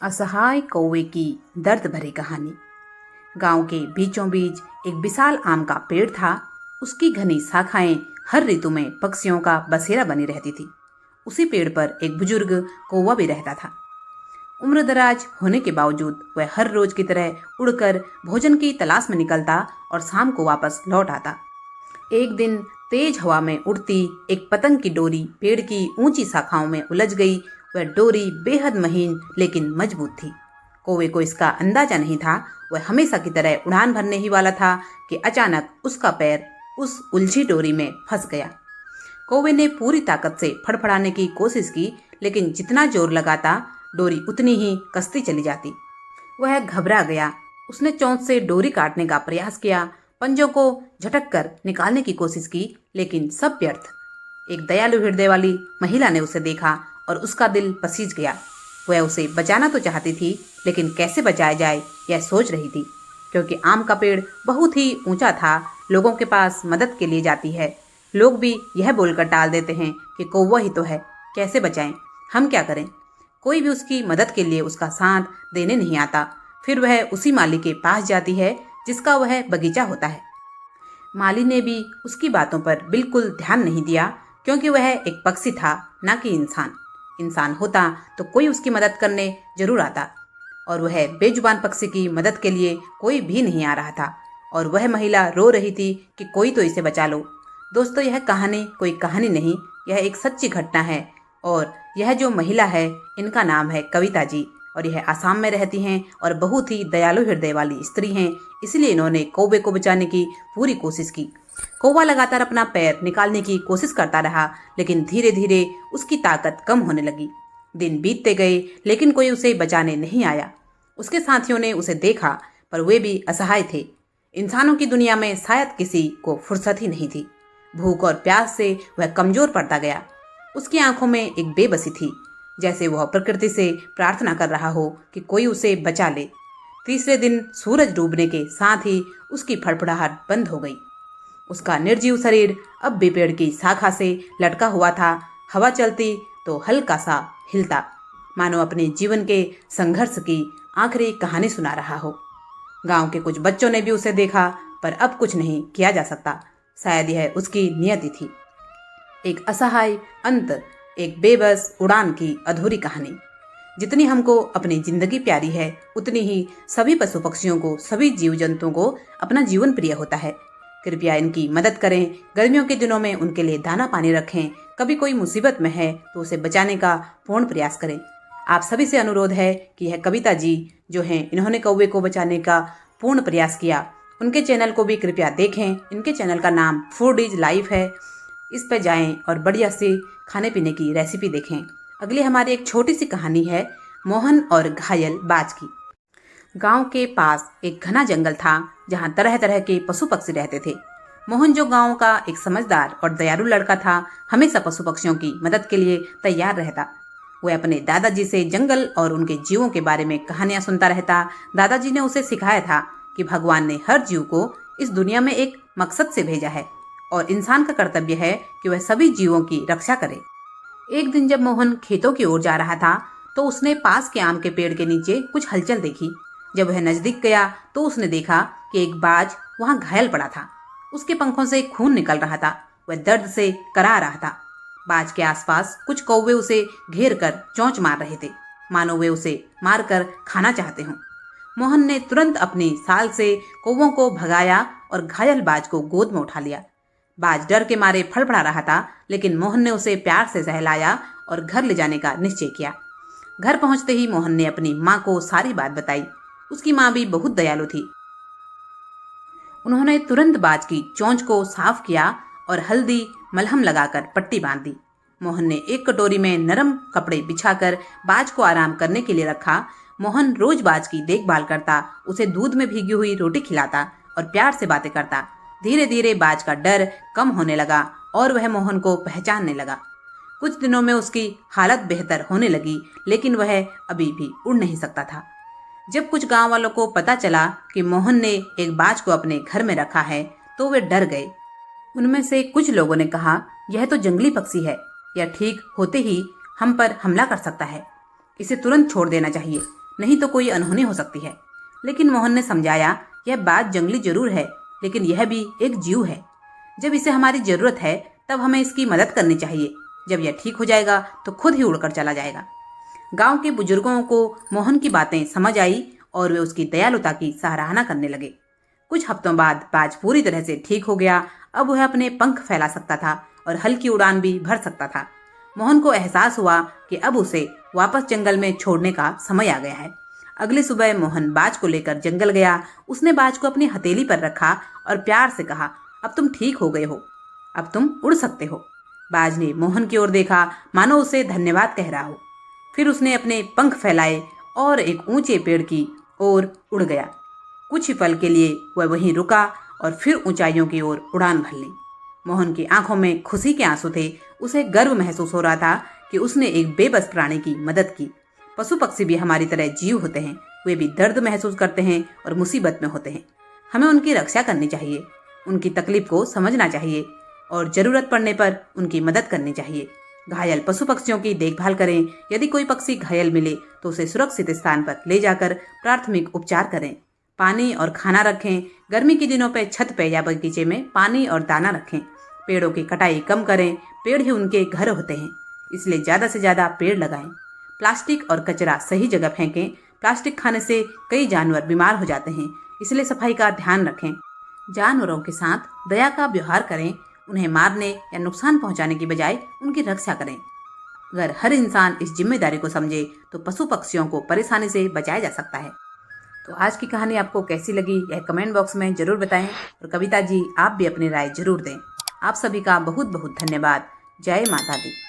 असहाय कौवे की दर्द भरी कहानी। गांव के बीचों बीच एक विशाल आम का पेड़ था। उसकी घनी शाखाएं हर ऋतु में पक्षियों का बसेरा बनी रहती थी। उसी पेड़ पर एक बुजुर्ग कौवा भी रहता था। उम्रदराज होने के बावजूद वह हर रोज की तरह उड़कर भोजन की तलाश में निकलता और शाम को वापस लौट आता। एक दिन तेज हवा में उड़ती एक पतंग की डोरी पेड़ की ऊंची शाखाओं में उलझ गई। वह डोरी बेहद महीन लेकिन मजबूत थी। कौवे को इसका अंदाजा नहीं था। वह हमेशा की तरह उड़ान भरने ही वाला था कि अचानक उसका पैर उस उलझी डोरी में फंस गया। कौवे ने पूरी ताकत से फड़फड़ाने की कोशिश की, लेकिन जितना जोर लगाता डोरी उतनी ही कसती चली जाती। वह घबरा गया। उसने चोंच से डोरी काटने का प्रयास किया, पंजों को झटक कर निकालने की कोशिश की, लेकिन सब व्यर्थ। एक दयालु हृदय वाली महिला ने उसे देखा और उसका दिल पसीज गया। वह उसे बचाना तो चाहती थी, लेकिन कैसे बचाया जाए यह सोच रही थी, क्योंकि आम का पेड़ बहुत ही ऊंचा था। लोगों के पास मदद के लिए जाती है, लोग भी यह बोलकर टाल देते हैं कि कौवा ही तो है, कैसे बचाएं, हम क्या करें। कोई भी उसकी मदद के लिए उसका साथ देने नहीं आता। फिर वह उसी माली के पास जाती है जिसका वह बगीचा होता है। माली ने भी उसकी बातों पर बिल्कुल ध्यान नहीं दिया, क्योंकि वह एक पक्षी था, ना कि इंसान। इंसान होता तो कोई उसकी मदद करने जरूर आता, और वह बेजुबान पक्षी की मदद के लिए कोई भी नहीं आ रहा था। और वह महिला रो रही थी कि कोई तो इसे बचा लो। दोस्तों, यह कहानी कोई कहानी नहीं, यह एक सच्ची घटना है। और यह जो महिला है, इनका नाम है कविता जी, और यह आसाम में रहती हैं और बहुत ही दयालु हृदय वाली स्त्री हैं। इसलिए इन्होंने कौवे को बचाने की पूरी कोशिश की। कौवा लगातार अपना पैर निकालने की कोशिश करता रहा, लेकिन धीरे धीरे उसकी ताकत कम होने लगी। दिन बीतते गए, लेकिन कोई उसे बचाने नहीं आया। उसके साथियों ने उसे देखा, पर वे भी असहाय थे। इंसानों की दुनिया में शायद किसी को फुर्सत ही नहीं थी। भूख और प्यास से वह कमजोर पड़ता गया। उसकी आंखों में एक बेबसी थी, जैसे वह प्रकृति से प्रार्थना कर रहा हो कि कोई उसे बचा ले। तीसरे दिन सूरज डूबने के साथ ही उसकी फड़फड़ाहट बंद हो गई। उसका निर्जीव शरीर अब भी पेड़ की शाखा से लटका हुआ था। हवा चलती तो हल्का सा हिलता, मानो अपने जीवन के संघर्ष की आखिरी कहानी सुना रहा हो। गांव के कुछ बच्चों ने भी उसे देखा, पर अब कुछ नहीं किया जा सकता। शायद यह उसकी नियति थी। एक असहाय अंत, एक बेबस उड़ान की अधूरी कहानी। जितनी हमको अपनी जिंदगी प्यारी है, उतनी ही सभी पशु पक्षियों को, सभी जीव जंतुओं को अपना जीवन प्रिय होता है। कृपया इनकी मदद करें। गर्मियों के दिनों में उनके लिए दाना पानी रखें। कभी कोई मुसीबत में है तो उसे बचाने का पूर्ण प्रयास करें। आप सभी से अनुरोध है कि यह कविता जी जो हैं, इन्होंने कौवे को बचाने का पूर्ण प्रयास किया। उनके चैनल को भी कृपया देखें। इनके चैनल का नाम फूड इज लाइफ है। इस पर जाएं और बढ़िया से खाने पीने की रेसिपी देखें। अगली हमारी एक छोटी सी कहानी है मोहन और घायल बाज की। गांव के पास एक घना जंगल था, जहां तरह तरह के पशु पक्षी रहते थे। मोहन, जो गांव का एक समझदार और दयालु लड़का था, हमेशा पशु पक्षियों की मदद के लिए तैयार रहता। वह अपने दादाजी से जंगल और उनके जीवों के बारे में कहानियां सुनता रहता। दादाजी ने उसे सिखाया था कि भगवान ने हर जीव को इस दुनिया में एक मकसद से भेजा है, और इंसान का कर्तव्य है कि वह सभी जीवों की रक्षा करे। एक दिन जब मोहन खेतों की ओर जा रहा था, तो उसने पास के आम के पेड़ के नीचे कुछ हलचल देखी। जब वह नजदीक गया तो उसने देखा कि एक बाज वहां घायल पड़ा था। उसके पंखों से खून निकल रहा था। वह दर्द से करा रहा था। बाज के आसपास कुछ कौवे उसे घेर कर चोंच मार रहे थे, मानो वे उसे मारकर खाना चाहते हों। मोहन ने तुरंत अपनी साल से कौवों को भगाया और घायल बाज को गोद में उठा लिया। बाज डर के मारे फड़फड़ा रहा था, लेकिन मोहन ने उसे प्यार से सहलाया और घर ले जाने का निश्चय किया। घर पहुंचते ही मोहन ने अपनी माँ को सारी बात बताई। उसकी माँ भी बहुत दयालु थी। उन्होंने तुरंत बाज की चोंच को साफ किया और हल्दी मलहम लगाकर पट्टी बांध दी। मोहन ने एक कटोरी में नरम कपड़े बिछाकर बाज को आराम करने के लिए रखा। मोहन रोज बाज की देखभाल करता, उसे दूध में भीगी हुई रोटी खिलाता और प्यार से बातें करता। धीरे धीरे बाज का डर कम होने लगा और वह मोहन को पहचानने लगा। कुछ दिनों में उसकी हालत बेहतर होने लगी, लेकिन वह अभी भी उड़ नहीं सकता था। जब कुछ गांव वालों को पता चला कि मोहन ने एक बाज को अपने घर में रखा है, तो वे डर गए। उनमें से कुछ लोगों ने कहा, यह तो जंगली पक्षी है, यह ठीक होते ही हम पर हमला कर सकता है, इसे तुरंत छोड़ देना चाहिए। नहीं तो कोई अनहोनी हो सकती है। लेकिन मोहन ने समझाया, यह बात जंगली जरूर है, लेकिन यह भी एक जीव है। जब इसे हमारी जरूरत है तब हमें इसकी मदद करनी चाहिए। जब यह ठीक हो जाएगा तो खुद ही उड़कर चला जाएगा। गांव के बुजुर्गों को मोहन की बातें समझ आई और वे उसकी दयालुता की सराहना करने लगे। कुछ हफ्तों बाद बाज पूरी तरह से ठीक हो गया। अब वह अपने पंख फैला सकता था और हल्की उड़ान भी भर सकता था। मोहन को एहसास हुआ कि अब उसे वापस जंगल में छोड़ने का समय आ गया है। अगली सुबह मोहन बाज को लेकर जंगल गया। उसने बाज को अपनी हथेली पर रखा और प्यार से कहा, अब तुम ठीक हो गए हो, अब तुम उड़ सकते हो। बाज ने मोहन की ओर देखा, मानो उसे धन्यवाद कह रहा हो। फिर उसने अपने पंख फैलाए और एक ऊंचे पेड़ की ओर उड़ गया। कुछ ही पल के लिए वह वहीं रुका और फिर ऊंचाइयों की ओर उड़ान भर ली। मोहन की आंखों में खुशी के आंसू थे। उसे गर्व महसूस हो रहा था कि उसने एक बेबस प्राणी की मदद की। पशु पक्षी भी हमारी तरह जीव होते हैं। वे भी दर्द महसूस करते हैं और मुसीबत में होते हैं। हमें उनकी रक्षा करनी चाहिए, उनकी तकलीफ को समझना चाहिए और जरूरत पड़ने पर उनकी मदद करनी चाहिए। घायल पशु पक्षियों की देखभाल करें। यदि कोई पक्षी घायल मिले तो उसे सुरक्षित स्थान पर ले जाकर प्राथमिक उपचार करें। पानी और खाना रखें। गर्मी के दिनों पर छत पे या बगीचे में पानी और दाना रखें। पेड़ों की कटाई कम करें। पेड़ ही उनके घर होते हैं, इसलिए ज़्यादा से ज़्यादा पेड़ लगाएं। प्लास्टिक और कचरा सही जगह फेंकें। प्लास्टिक खाने से कई जानवर बीमार हो जाते हैं, इसलिए सफाई का ध्यान रखें। जानवरों के साथ दया का व्यवहार करें। उन्हें मारने या नुकसान पहुंचाने की बजाय उनकी रक्षा करें। अगर हर इंसान इस जिम्मेदारी को समझे तो पशु पक्षियों को परेशानी से बचाया जा सकता है। तो आज की कहानी आपको कैसी लगी यह कमेंट बॉक्स में जरूर बताएं और कविता जी आप भी अपनी राय जरूर दें। आप सभी का बहुत बहुत धन्यवाद। जय माता दी।